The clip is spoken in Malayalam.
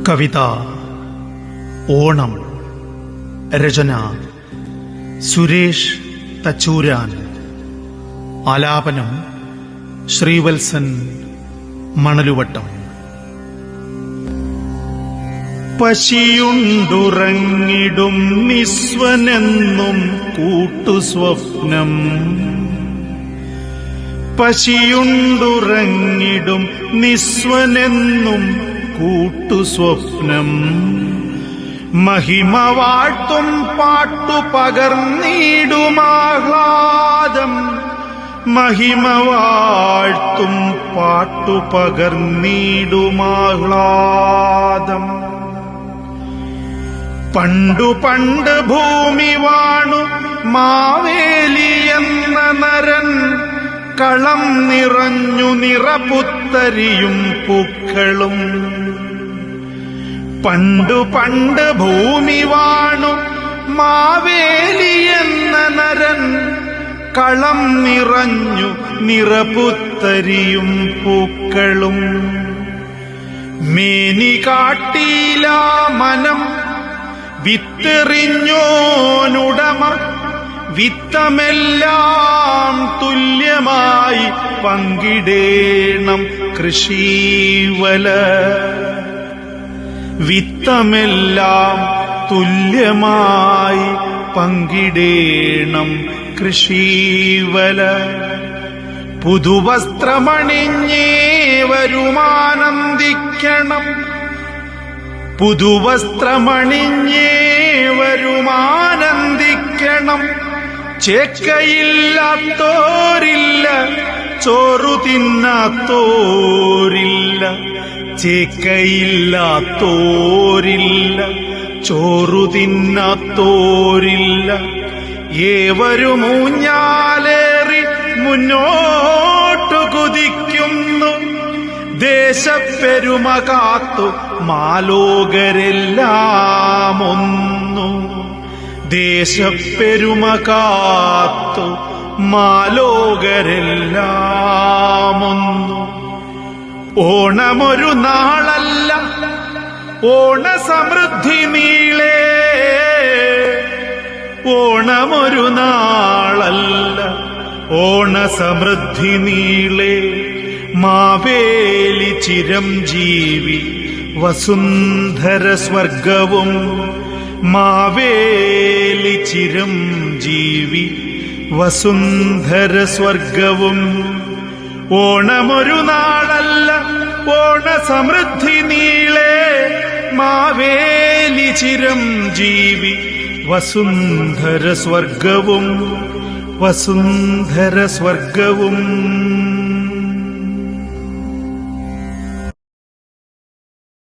കവിത ഓണം. രചന സുരേഷ് തച്ചൂരാൻ. ആലാപനം ശ്രീവത്സൻ മണലുവട്ടം. പശിയുണ്ടുറങ്ങിടും നിസ്വനെന്നും കൂട്ടുസ്വപ്നം. പശിയുണ്ടുറങ്ങിടും നിസ്വനെന്നും കൂട്ടുസ്വപ്നം. മഹിമ വാഴ്ത്തും പാട്ടു പകർന്നിടുമാഹ്ലാദം. മഹിമ വാഴ്ത്തും പാട്ടു പകർന്നിടുമാഹ്ലാദം. പണ്ടു പണ്ട് ഭൂമി വാണു മാവേലി എന്ന നരൻ. കളം നിറഞ്ഞു നിറപുത്തരിയും പൂക്കളും. പണ്ടു പണ്ട് ഭൂമി വാണു മാവേലി എന്ന നരൻ. കളം നിറഞ്ഞു നിറപുത്തരിയും പൂക്കളും. മേനി കാട്ടിയില മനം വിത്തെറിഞ്ഞോനുടമ. വിത്തമെല്ലാം തുല്യമായി പങ്കിടേണം കൃഷിവല. വിത്തമെല്ലാം തുല്യമായി പങ്കിടേണം കൃഷിവല. പുതുവസ്ത്രമണിഞ്ഞേ വരുമാനന്ദിക്കണം. പുതുവസ്ത്രമണിഞ്ഞേ വരുമാനന്ദിക്കണം. ചേക്കയില്ലാത്തോരില്ല, ചോറു തിന്നാത്തോരില്ല. ചേക്കയില്ലാത്തോരില്ല, ചോറു തിന്നാത്തോരില്ല. ഏവരും ഊഞ്ഞാലേറി മുന്നോട്ടു കുതിക്കുന്നു. ദേശപ്പെരുമ കാത്തു മാലോകരെല്ലാം ഒന്നു. ദേശപ്പെരുമ കാത്തു മാലോകരെല്ലാം ഒന്നു. ഓണമൊരു നാളല്ല, ഓണസമൃദ്ധി നീളേ. ഓണമൊരു നാളല്ല, ഓണസമൃദ്ധി നീളേ. മാവേലി ചിരംജീവി വസുന്ധര സ്വർഗവും. മാവേലി ചിരംജീവി വസുന്ധര സ്വർഗവും. ഓണമൊരു നാളല്ല, ഓണസമൃദ്ധി നീളേ. മാവേലി ചിരംജീവി വസുന്ധര സ്വർഗവും. വസുന്ധര സ്വർഗവും.